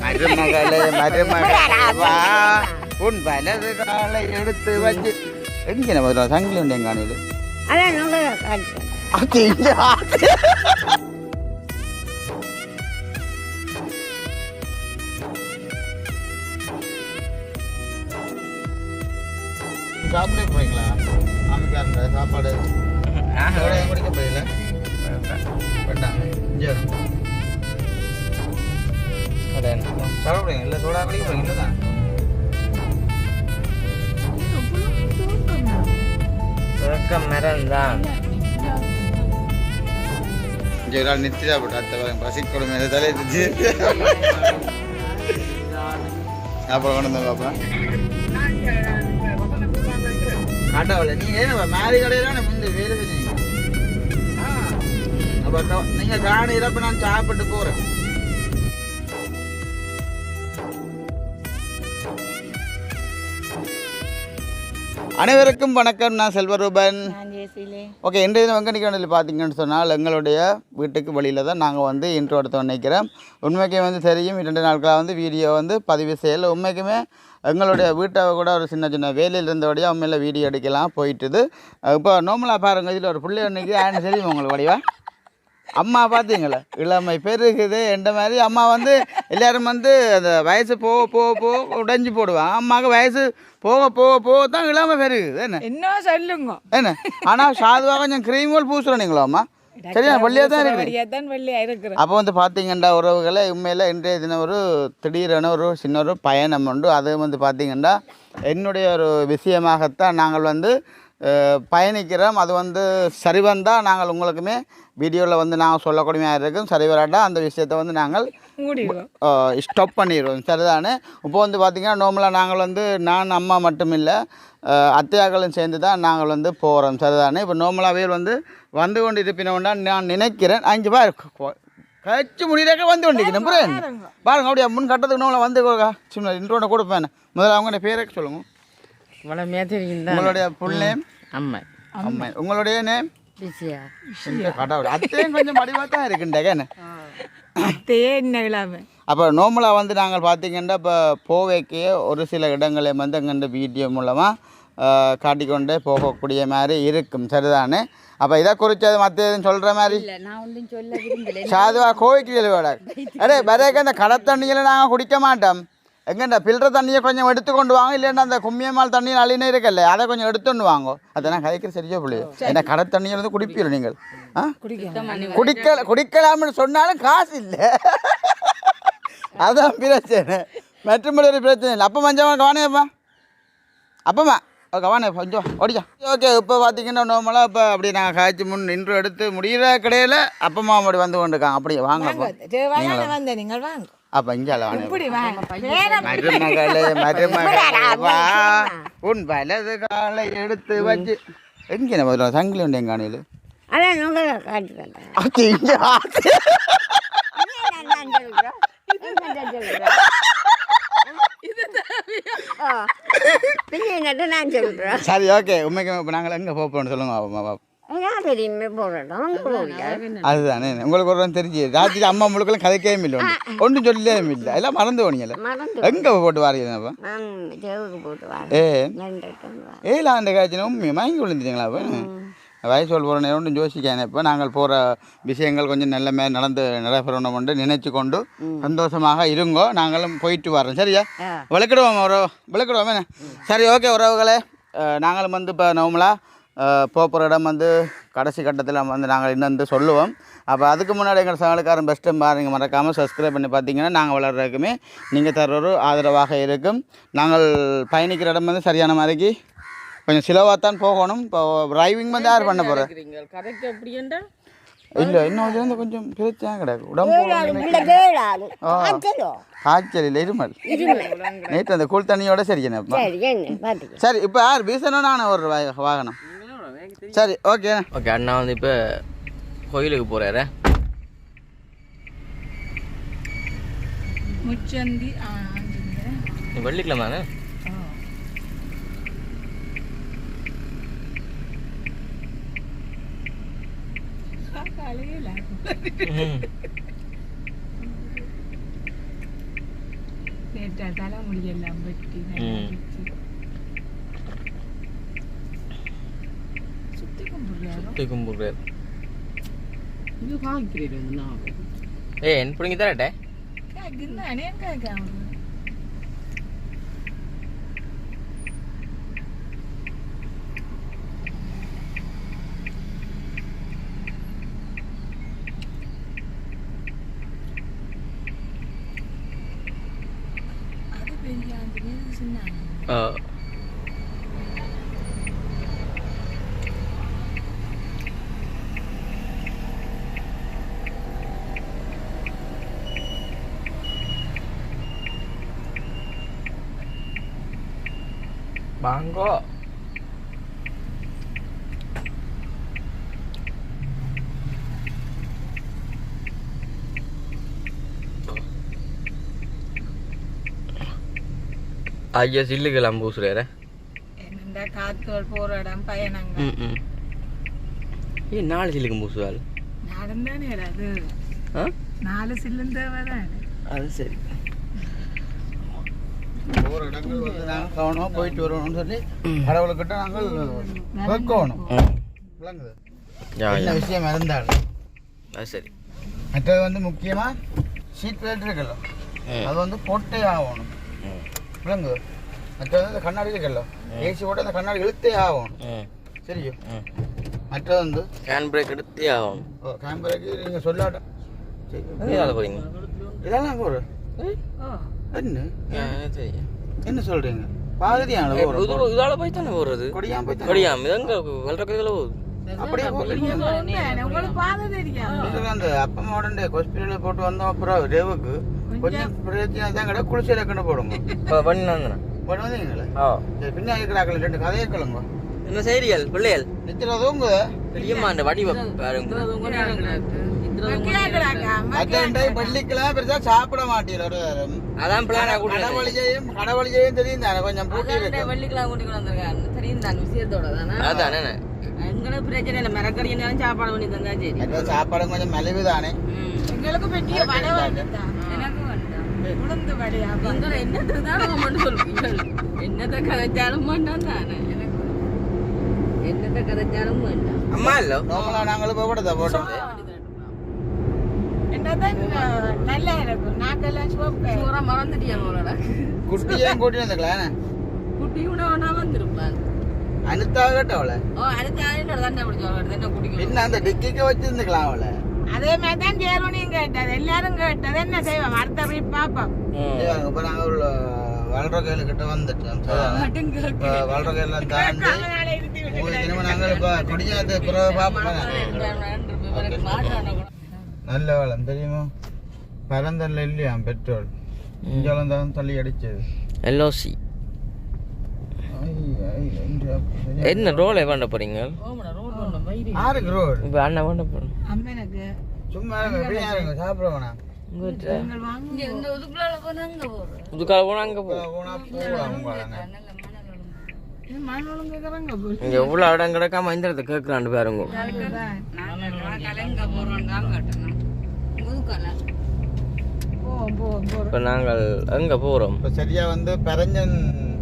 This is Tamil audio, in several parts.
மருமகளே மருமகளே வா உன் வலது காலை எடுத்து வச்சு எங்கே நம்ம சங்கிலி உண்டு எங்க காணியில் சாப்பிட போறீங்களா? ஆமைக்காரண்ட சாப்பாடு குடிக்க போயில வேண்டாங்க சாப்பிடுறீங்க இல்லை சோடா குடிக்க போறீங்க தான் மரம் நிறுத்தி சாப்பிட்டு அத்தை பசிக்கொடுமை தலையிட்டு அப்புறம் கொண்டு வந்து பாப்பா காட்டாவில்ல நீங்க ஏன் மேரி கடையில முந்தி வேலை செஞ்சீங்க அப்ப நீங்க காணியில நான் சாப்பிட்டு போறேன். அனைவருக்கும் வணக்கம். நான் செல்வரூபன். ஓகே, இன்றைய தினம் வெங்கனிக்கணில் பார்த்தீங்கன்னு சொன்னால் எங்களுடைய வீட்டுக்கு வெளியில் தான் நாங்கள் வந்து இன்ட்ரோ எடுத்து நினைக்கிறோம். உண்மைக்கே வந்து தெரியும் 2 நாட்களாக வந்து வீடியோ வந்து பதிவு செய்யலை. உண்மைக்குமே எங்களுடைய வீட்டை கூட ஒரு சின்ன சின்ன வேலையில் இருந்தபடியாக உண்மையில் வீடியோ எடுக்கலாம் போயிட்டுது. இப்போ நார்மலாக பாருங்கள், இதில் ஒரு பிள்ளை ஒன்றைக்கு ஆன்னு தெரியும் உங்களுக்கு வடிவா அம்மா பார்த்தீங்களா இளமை பெருகுது என்ற மாதிரி அம்மா வந்து எல்லோரும் வந்து அந்த வயசு போக போக போக உடைஞ்சி போடுவாங்க. அம்மாவுக்கு வயசு போக போக போக தான் இளமை பெருகுது. என்ன சொல்லுங்க என்ன ஆனால் சாதுவாக கொஞ்சம் க்ரீம்கள் பூசுகிறோம் நீங்களோ அம்மா சரியா வெள்ளையாக தான் இருக்குது. அப்போ வந்து பார்த்தீங்கன்னா உறவுகளை உண்மையில் இன்றைய தினம் ஒரு திடீரென ஒரு சின்ன ஒரு பயணம் உண்டு. அது வந்து பார்த்திங்கன்னா என்னுடைய ஒரு விஷயமாகத்தான் நாங்கள் வந்து பயணிக்கிறோம். அது வந்து சரி வந்தால் நாங்கள் உங்களுக்குமே வீடியோவில் வந்து நாங்கள் சொல்லக்கூடியமாக இருக்கும். சரி வராட்டா அந்த விஷயத்தை வந்து நாங்கள் ஸ்டாப் பண்ணிடுவோம் சரிதானே. இப்போ வந்து பார்த்திங்கன்னா நார்மலாக நாங்கள் வந்து நான் அம்மா மட்டும் இல்லை அத்தையாக்களும் சேர்ந்து தான் நாங்கள் வந்து போகிறோம் சரிதானே. இப்போ நார்மலாகவே வந்து கொண்டு இருப்பினோன்னா நான் நினைக்கிறேன். அஞ்சு பேர் கட்சி முடியறக்க வந்து கொண்டிருக்கிறேன் பாருங்க. அப்படியே முன் கட்டத்துக்கு நம்மளை வந்து சின்ன இன்ட்ரோட கொடுப்பேன். முதல்ல அவங்களுடைய பேரை சொல்லுங்க. உங்களுடைய புல் நேம்? அம்மா. அம்மா. உங்களுடைய நேம்? அத்தையும் கொஞ்சம் மடிவாக தான் இருக்குண்டேன். அத்தையே என்ன இல்லாமல் அப்போ நார்மலாக வந்து நாங்கள் பார்த்திங்கன்னா இப்போ போவைக்கே ஒரு சில இடங்களை வந்து எங்கள் வீடியோ மூலமாக காட்டிக்கொண்டே போகக்கூடிய மாதிரி இருக்கும் சரிதானே. அப்போ இதை குறித்து அது மற்ற எதுவும் சொல்கிற மாதிரி சாதுவா கோவிக்கு விட அடே வரைக்கும் அந்த கடை தண்ணியில் நாங்கள் குடிக்க மாட்டோம். எங்கேண்டா ஃபில்டர் தண்ணியை கொஞ்சம் எடுத்து கொண்டு வாங்க, இல்லைன்னா அந்த கும்மியம்மாள் தண்ணி அழினே இருக்கல்ல அதை கொஞ்சம் எடுத்துன்னு வாங்க. அதை நான் கதைக்கிற சரியா பிள்ளையோ ஏன்னா கடை தண்ணியை வந்து குடிப்பீங்க நீங்கள் குடிக்கலாம்னு சொன்னாலும் காசு இல்லை அதான் பிரச்சனை. மற்றபடி ஒரு பிரச்சனை இல்லை. அப்போ மஞ்சமா கவனியப்பா அப்பமா கவனே கொஞ்சம் ஓடிச்சா ஓகே. இப்போ பார்த்தீங்கன்னா நார்மலாக இப்போ அப்படி நாங்கள் காய்ச்சி முன் நின்று எடுத்து முடிகிற கடையில் அப்பமா அப்படி வந்து கொண்டுருக்காங்க. அப்படியே வாங்க நீங்கள் வாங்க. அப்போ இங்கே மருமகளே மருமகளே வா உன் வலது காலை எடுத்து வச்சு எங்கே நம்ம சங்கிலி உண்டு எங்க காணியில் சரி ஓகே. உண்மைக்கு இப்போ நாங்கள் எங்கே போகிறோம்னு சொல்லுங்க. அதுதானே உங்களுக்கு ஒரு தெரிஞ்சு ராத்திரி அம்மா முழுக்கெல்லாம் கதைக்கவே இல்லை ஒன்றும் சொல்லவே இல்லை எல்லாம் மறந்து போனீங்கல்ல. எங்கே போட்டு வாரீங்க? ஏழு ஆண்டு காய்ச்சினா உண்மையை வாங்கி விழுந்துட்டீங்களா? அப்போ வயசு போகிறேன் ஒன்றும் யோசிக்கானே. இப்போ நாங்கள் போகிற விஷயங்கள் கொஞ்சம் நல்ல மாதிரி நடைபெறணும் கொண்டு நினைச்சு கொண்டு சந்தோஷமாக இருங்கோ. நாங்களும் போயிட்டு வரோம் சரியா. விளக்கிடுவோம் விளக்கிடுவோம் என்ன. சரி ஓகே உறவுகளே, நாங்களும் வந்து இப்போ நார்மலாக போகிற இடம் வந்து கடைசி கட்டத்தில் வந்து நாங்கள் இன்னும் வந்து சொல்லுவோம். அப்போ அதுக்கு முன்னாடி எங்கள் சேனலுக்காரன் பெஸ்ட்டும் பாருங்கள், மறக்காமல் சப்ஸ்கிரைப் பண்ணி பார்த்தீங்கன்னா நாங்கள் வளர்றதுக்குமே நீங்கள் தர ஒரு ஆதரவாக இருக்கும். நாங்கள் பயணிக்கிற இடம் வந்து சரியான மாதிரிக்கு கொஞ்சம் சிலவாக தான் போகணும். இப்போ டிரைவிங் வந்து யார் பண்ண போகிறேன் இல்லை இன்னும் வந்து கொஞ்சம் பிரச்சனை கிடையாது. உடம்பு காய்ச்சல் இல்லை இருமல் நேற்று அந்த கூழ் தண்ணியோட சரிக்கணும். சரி இப்போ யார் வீசணும்னா ஒரு வாகனம். சரி ஓகே ஓகே. அண்ணா வந்து இப்போ கோயிலுக்கு போகிறாரு. வெள்ளிக்கிழமை தலைமுடியெல்லாம் வெட்டி சுத்தி கும்பிடுறாரு. இது காய்க்கிறேன் ஏன் பிடிங்கி தரட்டே Bangko. Aja sih ke lampu sudah. Nda katul poradam payananga. Ini naal sih ke lampu sual. Nadanda ne ada. Hah? Naal silenda vada. Ada sih. ஒரு இடங்கள் வந்து நாங்கள் கவனமாக போயிட்டு வருவோம்னு சொல்லி கடவுள்கிட்ட நாங்கள் கேட்கணும். விளங்குது என்ன விஷயம் இருந்தாலும். அது சரி. மற்றது வந்து முக்கியமாக சீட் பெல்ட் இருக்குல்ல அது வந்து போட்டே ஆகணும். விளங்குது. மற்றது வந்து கண்ணாடி இருக்குல்ல ஏசி போட்டு அந்த கண்ணாடி இழுத்தே ஆகணும். சரியோ. மற்றது வந்து ஹேண்ட் பிரேக் எடுத்தே ஆகணும். ஹேண்ட் பிரேக்கு நீங்கள் சொல்லாட்டம் இதெல்லாம் போகிறீங்க இதெல்லாம் போகிற என்ன என்ன சொல்றீங்க? பாதிரியான இதால போய் தானே போறது. கொடியாம் போய் கொடியாம் இதங்க வெள்ளக்கடையில போகுது. அப்படியே உங்களுக்கு பாதை தெரியும். அந்த அப்பம்மாவோட ஹாஸ்பிட்டலில் போட்டு வந்தோம். அப்புறம் ரேவுக்கு கொஞ்சம் பிரச்சனை தான் கடை குளிச்சல கண்டு போடுங்க பண்ணாங்க வந்தீங்களே. பின்ன இருக்கிறாக்கள் ரெண்டு கதையை கிளம்புங்க. என்ன செய்திகள் பிள்ளைகள் நித்திரதவங்க தெரியுமா அந்த வடிவ பாருங்க. வெள்ளிக்கிழமை பெருசா சாப்பிட மாட்டேன். அதான் கடவுளிஜையும் தெரியும் தானே கொஞ்சம் போட்டி வெள்ளிக்கிழமை கூட்டிட்டு வந்திருக்காங்க தெரியும் தான் விஷயத்தோட தானே. அதானே எங்களுக்கு பிரச்சனை இல்லை. மிரக்கறி என்ன சாப்பாடு பண்ணி தந்தா சரி. சாப்பாடு கொஞ்சம் மெலிவு தானே. எங்களுக்கு பெட்டிய வடை வேண்டாம். எனக்கு வேண்டாம் உளுந்து வடையா. நீங்கள் என்னத்துக்கு தான் மட்டும் சொல்றீங்க. என்னத்தை கதைச்சாலும் வேண்டாம் தானே. என்னத்தை கதைச்சாலும் வேண்டாம். அம்மா இல்ல நாமளா நாங்களும் போடுறதா போட்டோம். நல்லா இருக்கும். நாக்கெல்லாம் சோப்பு சூறா மறந்துட்டியாங்களோட குட்டியும் கூட்டி வந்துக்கலாம். குட்டி உணவுனா வந்துருப்பான். அனுத்தாகட்டும் அவளை. அடுத்த ஆளுநர் தான் அப்படி என்ன குடிக்கும். பின்ன அந்த டிக்கிக்க வச்சிருந்துக்கலாம் அவளை. அதே மாதிரி தான் சேருவனையும் கேட்டது எல்லாரும் கேட்டது. என்ன செய்வோம் அடுத்த போய் பார்ப்போம். இப்போ நாங்கள் வளர்ற கையில கிட்ட வந்துட்டோம். வளர்ற கையில தாண்டி நாங்கள் இப்போ கொடியாத பிறகு பார்ப்போம். நல்ல வளம் தெரியுமா? பரந்தல்ல இல்லையா பெட்ரோல் இங்கெல்லாம் தான் தள்ளி அடிச்சது. எல்ஓசி என்ன ரோல் வேண்ட போறீங்க? ஆருக்கு ரோல் இப்போ அண்ணா வேண்ட போறோம். அம்மனுக்கு சும்மா இருங்க சாப்பிட வேணாம். இதுக்காக போனா அங்க இங்க எவ்வளவு இடம் கிடக்காம இந்த இடத்த கேட்கலான்னு பாருங்க. இப்ப நாங்கள் எங்க போறோம்? இப்ப சரியா வந்து பெரஞ்சன்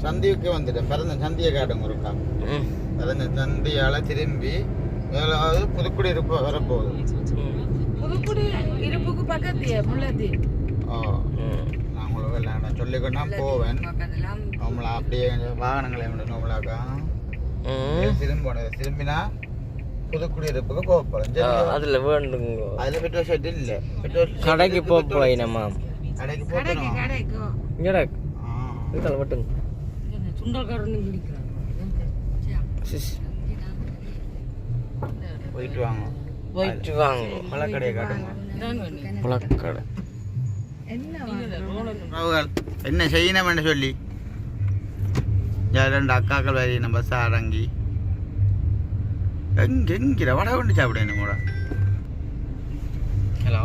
சந்திக்கு வந்துட்டேன். பெரஞ்சன் சந்தியை காட்டுங்க இருக்கா. பெரஞ்சன் சந்தியால திரும்பி ஏழாவது புதுக்குடி இருப்ப வரப்போகுது. புதுக்குடி இருப்புக்கு பக்கத்திய முள்ளதி. நான் உங்களுக்கு நான் சொல்லிக்கொண்டா போவேன். நம்மளா அப்படியே வாகனங்களை நம்மளாக்கா திரும்பினா புதுக்குடி இருப்புக்கு போகப்போம். அதுல வேண்டுங்க. அதுல பெட்ரோல் ஷெட் இல்ல. பெட்ரோல் கடைக்கு போய் நம்ம கடைக்கு போகணும். இங்கடா இதுல வட்டுங்க. சுண்டல்காரன்னு குடிக்கிறாங்க. போயிட்டு வாங்க. போயிட்டு வாங்க. பழக்கடையை காட்டுங்க. பழக்கடை என்ன செய்யணும் சொல்லி ரெண்டு அக்காக்கள் வேறு நம்ம பஸ் அடங்கி எங்கிற வடை கொண்டு சாப்பிடணும் கூட. ஹலோ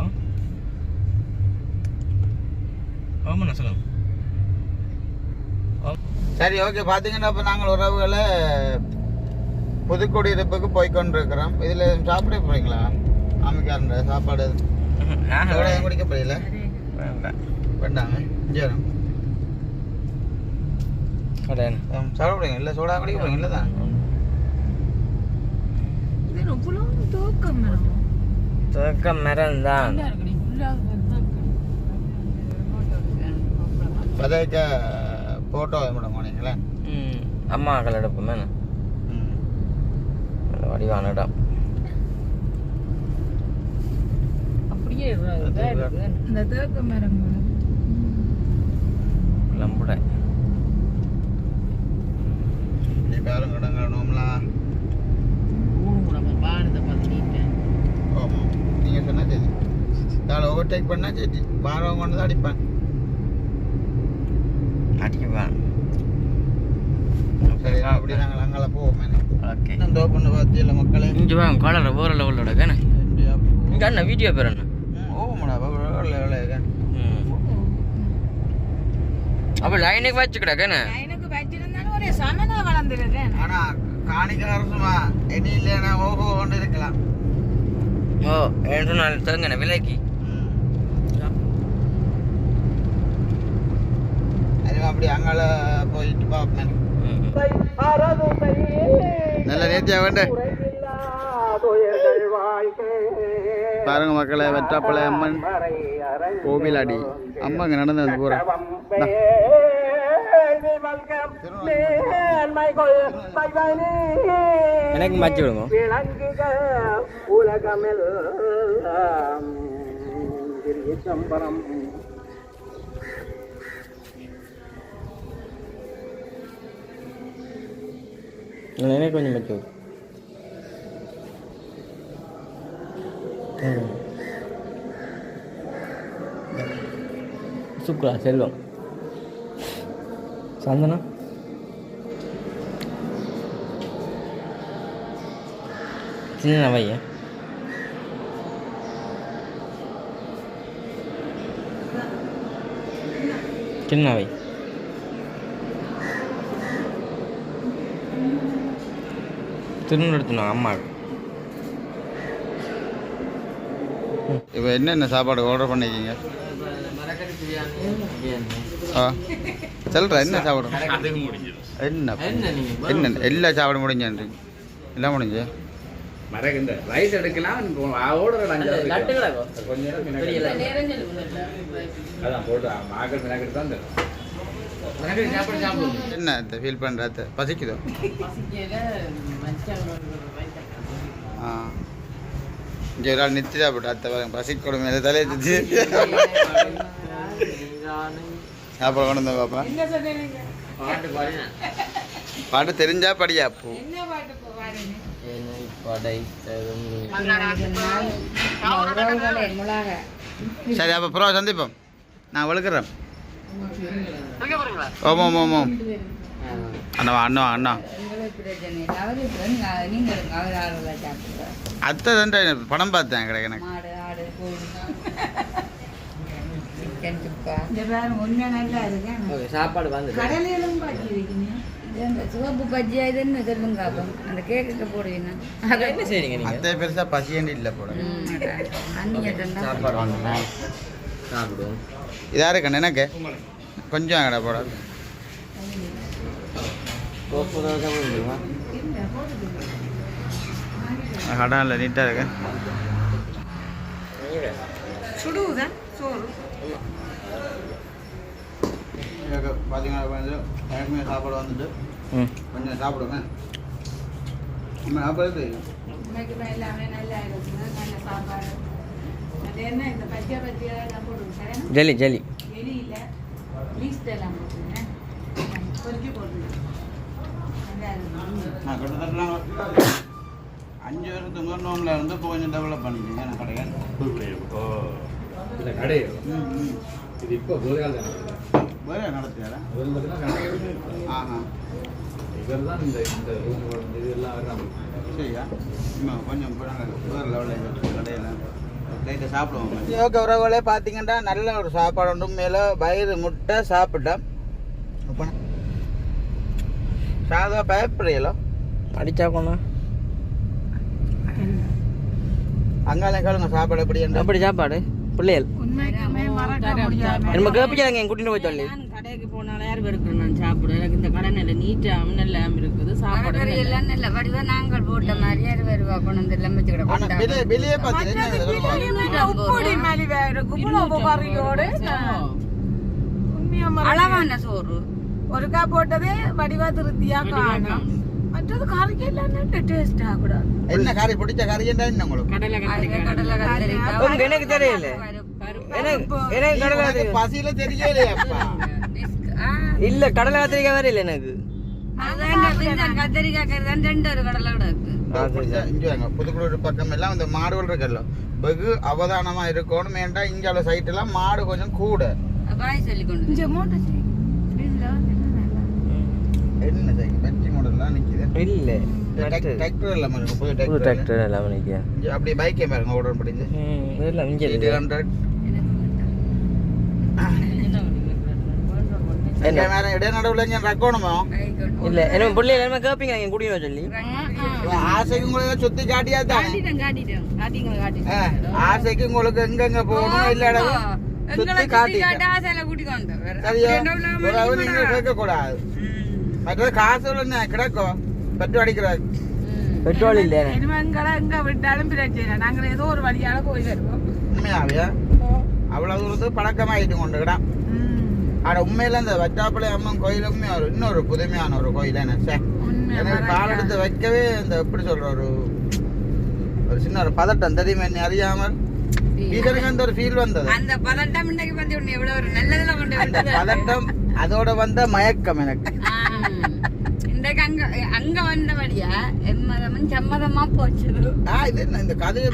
ஆமாண்ணா சொல்லுங்க. சரி ஓகே. பார்த்தீங்கன்னா இப்போ நாங்கள் உறவுகளை புதுக்குடி இருப்புக்கு போய்கொண்டிருக்கிறோம். இதில் சாப்பிட போகிறீங்களா? ஆமிக்காரன்ற சாப்பாடு குடிக்க போறீங்களா? வேண்டாங்க. அடேன் சாப்பிட போறீங்க இல்லை சோடா குடிக்க போறீங்க இல்லை தான் இது எவ்வளோ தூக்கம் மரம் தூக்க மரம் தான் பதவிக்க ஃபோட்டோ மேடம் போனீங்களே அம்மா அக்கள் எடுப்போமே வடிவான இடம் அப்படியே இந்த தூக்க மரம் லம்புடை பேரும் கடங்கள் நோம்லாம் பானத்தை பார்த்துட்டேன் ஆமாம் நீங்கள் சொன்னால் சரி நாளை ஓவர்டேக் பண்ணால் சரி பாரம் கொண்டு தான் அடிப்பேன் அடிக்குவான் சரி அப்படி நாங்கள் அங்கே போவோம் ஓகே இந்த பண்ண பார்த்தியில்ல மக்களே இங்கே வாங்க காலர் வேறு லெவலோட கேன இங்கே அண்ணா வீடியோ பேர் என்ன ஓமாடா எவ்வளோ அப்போ லைனுக்கு வச்சுக்கிடா கேன எனக்கு வச்சிருந்தாலும் ஒரே சமனா வளர்ந்துருக்கேன் ஆனால் காணிக்கார சும்மா இனி இல்லைன்னா ஓஹோ கொண்டு இருக்கலாம் ஓ என்று நாள் தருங்கண்ணே விலைக்கு அது அப்படி அங்கால போயிட்டு பார்ப்பேன் நல்ல நேர்த்தியா வேண்டு பாருங்க மக்களை வெற்றாப்பளை அம்மன் கோவிலாடி அம்மா இங்கே நடந்து வந்து போகிறேன் எனக்கு மாற்றி விடுங்க எனக்கு கொஞ்சம் மாற்றி விடு சுக்ரா செல்வம் சந்தனா சின்ன வைய சின்ன வை திருநெடுத்துனா அம்மா இப்போ என்னென்ன சாப்பாடு ஆர்டர் பண்ணிக்கிங்க ஆ சொல்கிறா என்ன சாப்பாடு என்ன என்ன எல்லா சாப்பாடும் முடிஞ்சேன்றீங்க எல்லாம் முடிஞ்சு மரகின்ற ரைஸ் எடுக்கலாம் ஓடுற அதான் போட்டு மாக்கள் மிளகிட்டு தான் தரும் என்ன ஃபீல் பண்ணுறது பசிக்குதோ ஆ இங்கே ஒரு ஆள் நிறுத்திடா போட்டு அத்தை பாருங்க பசிக்கூட மேலே தலையை திச்சு சாப்பாடு கொண்டு வந்து பார்ப்பேன் என்ன சொன்னீங்க பாட்டு தெரிஞ்சா படியா பூ என்ன பாட்டு போவாருன்னு சரி அப்போ ப்ரோ சந்திப்போம் நான் வெளுக்கிறேன் ஓமம் ஓமம் அண்ணா அண்ணா அண்ணா அத்தை தான் படம் பார்த்தேன் கிடையாது எனக்கு உண்மை நல்லா இருக்கேன் சாப்பாடு வந்து கடலையிலும் பாக்கி வைக்கணும் சிவப்பு பஜ்ஜியா இது என்ன சொல்லுங்க அந்த கேக்குக்கு போடுவீங்க அதை என்ன செய்றீங்க நீங்கள் அத்தை பெருசாக பசியண்டி இல்லை போட சாப்பாடு வாங்க சாப்பிடுவோம் இதாக இருக்கண்ணே எனக்கு கொஞ்சம் கடை போட கடன் இல்லை நீட்டாக இருக்கு சுடுதான் சோறு பார்த்தீங்கன்னா எனக்குமே சாப்பாடு வந்துட்டு கொஞ்சம் சாப்பிடுங்க சாப்பாடு உண்மைக்குமே எல்லாமே நல்லா இருக்குங்க நல்ல சாப்பாடு அது என்ன இந்த பஜ்ஜியெல்லாம் போடுங்க ஜலி ஜலி வெளியில் லீஸ்ட் எல்லாம் போட்டுங்க பொறுக்கி போட்டுங்க நான் கிட்டத்தட்ட 5 வருஷத்துக்கு முதல் நோம்பில் இருந்து இப்போ கொஞ்சம் டெவலப் பண்ணிக்கோங்க நான் கடையை இல்லை கடை இது இப்போ முதல் வேறு நடத்தியாரா ஆஹா இவர் தான் இந்த ரூம் இது எல்லாம் வர்றாங்க சரியா இன்னும் கொஞ்சம் இப்போ நாங்கள் வேறு லெவலில் கடையில் லைட்டாக சாப்பிடுவோம் ஓகே உறவுகளே பார்த்தீங்கன்னா நல்ல ஒரு சாப்பாடு ஒன்றும் மேலே வயிறு முட்டை சாப்பிட்டேன் அப்போ சாதா பயப்படுறீங்களோ அடிச்சா கொண்டா அங்காலே கேளுங்க சாப்பாடு எப்படி அப்படி சாப்பாடு பிள்ளைகள் உண்மைக்குமே மறக்க முடியாம நம்ம கேப்பிச்சாங்க என் கூட்டிட்டு போய் சொல்லி நான் கடைக்கு போனாலும் யார் இருக்கிறேன் நான் சாப்பிடுவேன் எனக்கு இந்த கடை நல்ல நீட்டாகவும் நல்லா இருக்குது சாப்பாடு எல்லாம் நல்ல வடிவா நாங்கள் போட்ட மாதிரி 60 ரூபா கொண்டு வந்து எல்லாம் வச்சுக்கிட ஆனா வெளியே பார்த்து உப்புடி மலிவா இருக்கும் புலவு கறியோடு உண்மையா அளவான சோறு ஒருக்கா போட்டதே வடிவா திருப்தியா காணும் மற்றது கறிக்கு எல்லாம் நல்ல டேஸ்டா கூட என்ன கறி பிடிச்ச கறி என்ன உங்களுக்கு கடலை கடலை கத்திரிக்காய் உங்க எனக்கு தெரியல எனக்கு கடலை எனக்கு பசியில தெரியலையாப்பா இல்ல கடலை கத்திரிக்காய் வேற இல்ல எனக்கு அதான் கத்திரிக்காய் கறி தான் 2 கடலை கூட இருக்கு இங்க வாங்க புதுக்குளூர் பக்கம் எல்லாம் இந்த மாடுகள் இருக்குல்ல வெகு அவதானமா இருக்கணும் ஏன்டா இங்கால சைட் எல்லாம் மாடு கொஞ்சம் கூட பாய் சொல்லி கொண்டு இங்க மூட்டை என்ன செய்யுங்க பேட்டரி மாடல்லாம் நிக்குது இல்ல டிராக்டர் இல்லாம இருக்கு புது புது டிராக்டர் டிராக்டர் எல்லாம் நிக்கிறேன் அப்படியே பைக்கே பாருங்க ஓடர் படிச்சு இதெல்லாம் இங்க 800 என்ன வேற இடைநடுவுல இங்க ரக்கணுமோ இல்ல என்ன புள்ளி எல்லாமே கேப்பீங்க என் கூட்டிட்டு வர சொல்லி ஆசைக்கு உங்களுக்கு சுத்தி காட்டியா தான் ஆசைக்கு உங்களுக்கு எங்கெங்க போகணும் இல்ல இடம் சுத்தி காட்டிட்டேன் ஆசையில கூட்டிக்கொண்டு சரியா உறவு நீங்க கேட்க கூடாது மற்றது காசு என்ன கிடக்கும் பெட்ரோல் அடிக்கிறாரு பெட்ரோல் இல்ல எருமங்களை எங்க விட்டாலும் பிரச்சனை நாங்க ஏதோ ஒரு வழியால போய் வருவோம் உண்மையாவியா அவ்வளவு தூரத்துக்கு பழக்கமாயிட்டு கொண்டுக்கிடான் ஆனா உண்மையில இந்த வட்டாப்பளை அம்மன் கோயிலுமே இன்னொரு புதுமையான ஒரு கோயில் என்ன எனக்கு கால் எடுத்து வைக்கவே இந்த எப்படி சொல்ற ஒரு சின்ன ஒரு பதட்டம் தெரியுமா என்ன அறியாமல் ஈசனுக்கு அந்த ஒரு ஃபீல் வந்தது அந்த பதட்டம் இன்னைக்கு வந்து உன்னை எவ்வளவு ஒரு நல்லதுல கொண்டு அந்த பதட்டம் அதோட வந்த மயக்கம் எனக்கு இன்றைக்கு அங்க வந்தபடியா எம்மதமும் சம்மதமா போச்சு இது என்ன இந்த கதையை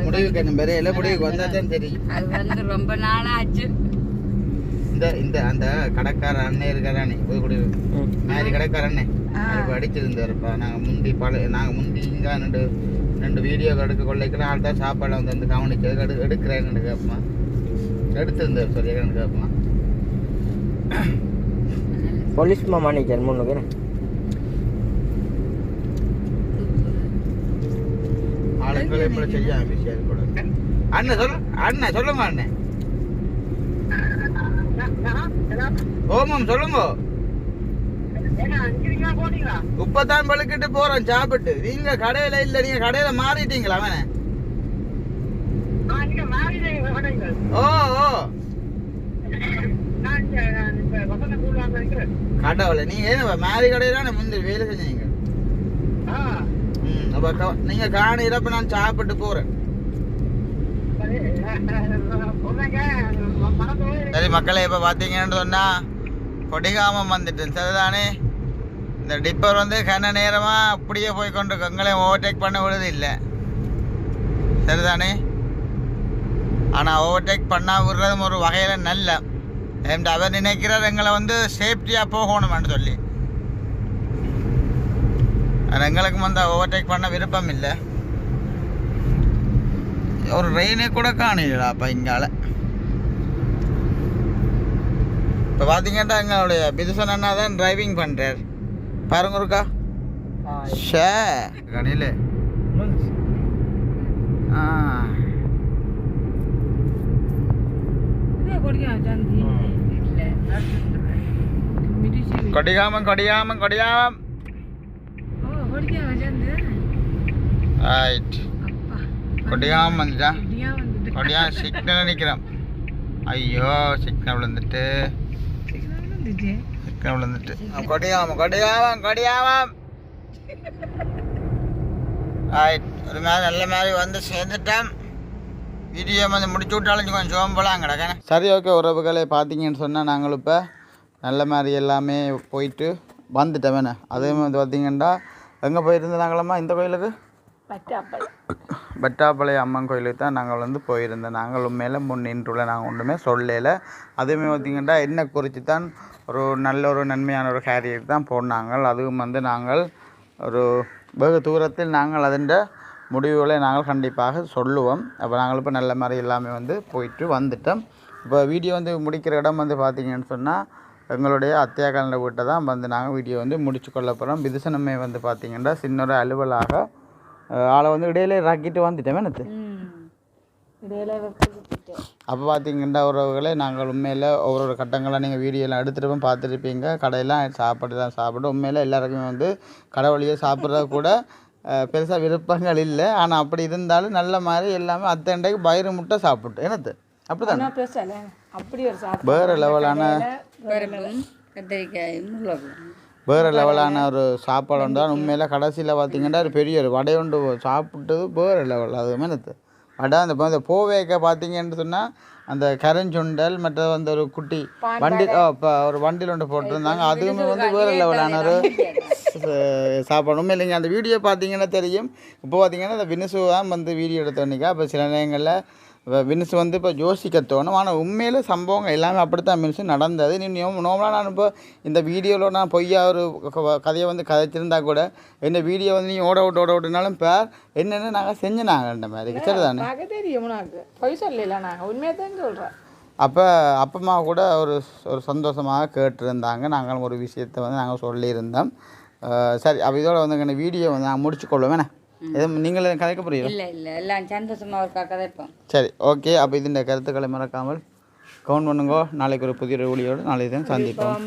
முடிவுக்கு என்ன பெரிய முடிவுக்கு வந்தாதான் தெரியும் அது வந்து ரொம்ப நாளாச்சு இந்த அந்த கடைக்கார அண்ணன் இருக்காரானே புதுக்குடி மாதிரி கடைக்கார அண்ணன் அதுக்கு அடிச்சிருந்தாருப்பா நாங்க முந்தி இங்க ரெண்டு வீடியோ எடுக்க கொள்ளைக்கெல்லாம் ஆள் தான் சாப்பாடு வந்து கவனிச்சு எடுக்கிறேன்னு கேட்போமா எடுத்திருந்தார் சொல்லி கேட்போமா போலீஸ் மாமா நிக்கிறேன் முன்னுக்கு ஆளுங்களை இப்படி செய்ய விஷயம் கூட அண்ணன் சொல்லுங்க அண்ணன் ஓமம் சொல்லுங்க இப்பதான் பழுக்கிட்டு போறோம் சாப்பிட்டு நீங்க கடையில இல்ல நீங்க கடையில மாறிட்டீங்களா அவன ஓ ஓ கடவுளை நீங்க ஏன் மாறி கடையில முந்தி வேலை செஞ்சீங்க நீங்க காணையில இப்ப நான் சாப்பிட்டு போறேன் சரி மக்களே இப்ப பாத்தீங்கன்னு சொன்னா கொடிகாமம் வந்துட்டேன் சரிதானே இந்த டிப்பர் வந்து கன நேரமா அப்படியே போய் கொண்டு எங்களையும் ஓவர்டேக் பண்ண விடுறது இல்லை சரிதானே ஆனால் ஓவர்டேக் பண்ணா விடுறதும் ஒரு வகையில் நல்ல அவர் நினைக்கிறார் எங்களை வந்து சேஃப்டியாக போகணும்னு சொல்லி ஆனால் எங்களுக்கு வந்து ஓவர்டேக் பண்ண விருப்பம் இல்லை ஒரு ரெயினே கூட காணலடா அப்போ இங்கால இப்போ பார்த்தீங்கன்னா எங்களுடைய பிதுசன் அண்ணா தான் டிரைவிங் பண்ணுறார் பாருங்க இருக்கா ஷே கடையில் கொடிகாமம் கொடிகாமம் கொடிகாமம் ரைட் கொடிகாமம் வந்துட்டா கொடியா சிக்னல் நிற்கிறோம் ஐயோ சிக்னல் விழுந்துட்டு சிக்னல் விழுந்துட்டு கொடியாமம் கொடியாமம் கொடியாமம் ரைட் ஒரு மாதிரி நல்ல மாதிரி வந்து சேர்ந்துட்டேன் வீடியோ வந்து முடிச்சு விட்டாலும் கொஞ்சம் சோம்பலாம் கிடக்கேன் சரி ஓகே உறவுகளை பார்த்தீங்கன்னு சொன்னால் நாங்கள் இப்போ நல்ல மாதிரி எல்லாமே போயிட்டு வந்துட்டேன் வேணே அதே மாதிரி பார்த்தீங்கன்னா எங்கே போயிருந்தாங்களம்மா இந்த கோயிலுக்கு பட்டாப்பாளைய அம்மன் கோயிலுக்கு தான் நாங்கள் வந்து போயிருந்தோம் நாங்கள் உண்மையில முன்னின்றுள்ள நாங்கள் ஒன்றுமே சொல்லலை அதுவுமே பார்த்திங்கன்னா என்ன குறித்து தான் ஒரு நல்ல ஒரு நன்மையான ஒரு கேரியர் தான் போனாங்க அதுவும் வந்து நாங்கள் ஒரு வெகு தூரத்தில் நாங்கள் அதன் முடிவுகளை நாங்கள் கண்டிப்பாக சொல்லுவோம் அப்போ நாங்கள் இப்போ நல்ல மாதிரி எல்லாமே வந்து போயிட்டு வந்துட்டோம் இப்போ வீடியோ வந்து முடிக்கிற இடம் வந்து பார்த்திங்கன்னு சொன்னால் எங்களுடைய அத்தியாக்கால வீட்டை தான் வந்து நாங்கள் வீடியோ வந்து முடிச்சு கொள்ள போகிறோம் பிதுசனமே வந்து பார்த்திங்கன்னா சின்ன ஒரு அலுவலாக ஆளை வந்து இடையில ராக்கிட்டு வந்துட்டேன் வேணத்து. இடையில விட்டுட்டு அப்போ பார்த்தீங்கன்னா உறவுகளே, நாங்கள் உண்மையில் ஒவ்வொரு கட்டங்களாக நீங்கள் வீடியோலாம் எடுத்துகிட்டு பார்த்துருப்பீங்க. கடையெல்லாம் சாப்பிட்டு உண்மையில் எல்லாருக்குமே வந்து கடை வழியே சாப்பிட்றது கூட பெருசாக விருப்பங்கள் இல்லை. ஆனால் அப்படி இருந்தாலும் நல்ல மாதிரி எல்லாமே அத்தண்டைக்கு பயிறு முட்டை சாப்பிட்டு என்னது அப்படி தானே பேசல அப்படி ஒரு சாப்பிட்டு வேறு லெவலான பருப்பும் கத்திரிக்காயும் உருளைக்கிழங்கும். வேறு லெவலான ஒரு சாப்பாடு உண்டு. உண்மையில் கடைசியில் பார்த்தீங்கன்னா ஒரு பெரிய ஒரு வடை ஒன்று சாப்பிட்டது வேறு லெவல். அது என்னது வடை அந்த போவேக்க பார்த்தீங்கன்னு சொன்னால் அந்த கரஞ்சுண்டல் மற்ற வந்து ஒரு குட்டி வண்டி இப்போ ஒரு வண்டியில் ஒன்று போட்டிருந்தாங்க. அதுவுமே வந்து வேறு லெவலான ஒரு சாப்பாடு. உண்மை இல்லைங்க, அந்த வீடியோ பார்த்தீங்கன்னா தெரியும். இப்போ பார்த்தீங்கன்னா அந்த வினுசு தான் வந்து வீடியோ எடுத்தோன்னிக்கா. அப்போ சில நேரங்களில் வினுசு வந்து இப்போ யோசிக்க தோணும். ஆனால் உண்மையில் சம்பவங்கள் எல்லாமே அப்படித்தான் வினுசு நடந்தது. நீ நோமலாக நான் இப்போ இந்த வீடியோவில் நான் பொய்யா ஒரு கதையை வந்து கதைச்சிருந்தா கூட இந்த வீடியோ வந்து நீ ஓட விட்டுனாலும் இப்போ என்னென்ன நாங்கள் செஞ்சுனாங்கன்ற மாதிரி சரி தானே தெரியும். உனக்கு பொய் சொல்லல, நாங்கள் உண்மையாக தான் சொல்கிறேன். அப்போ அப்பமா கூட ஒரு சந்தோஷமாக கேட்டிருந்தாங்க. நாங்கள் ஒரு விஷயத்தை வந்து நாங்கள் சொல்லியிருந்தோம். சரி, அப்போ இதோட வந்து இந்த வீடியோ வந்து நான் முடிச்சுக்கொள்ளும் வேணே. எதுவும் நீங்களும் கதைக்க புரியும்? இல்லை எல்லாம் சந்தோஷமாக ஒரு கதைப்போம். சரி, ஓகே. அப்போ இந்த கருத்துக்களை மறக்காமல் கவுண்ட் பண்ணுங்கோ. நாளைக்கு ஒரு புதிய வீடியோடு நாளைக்கு தான் சந்திப்போம்.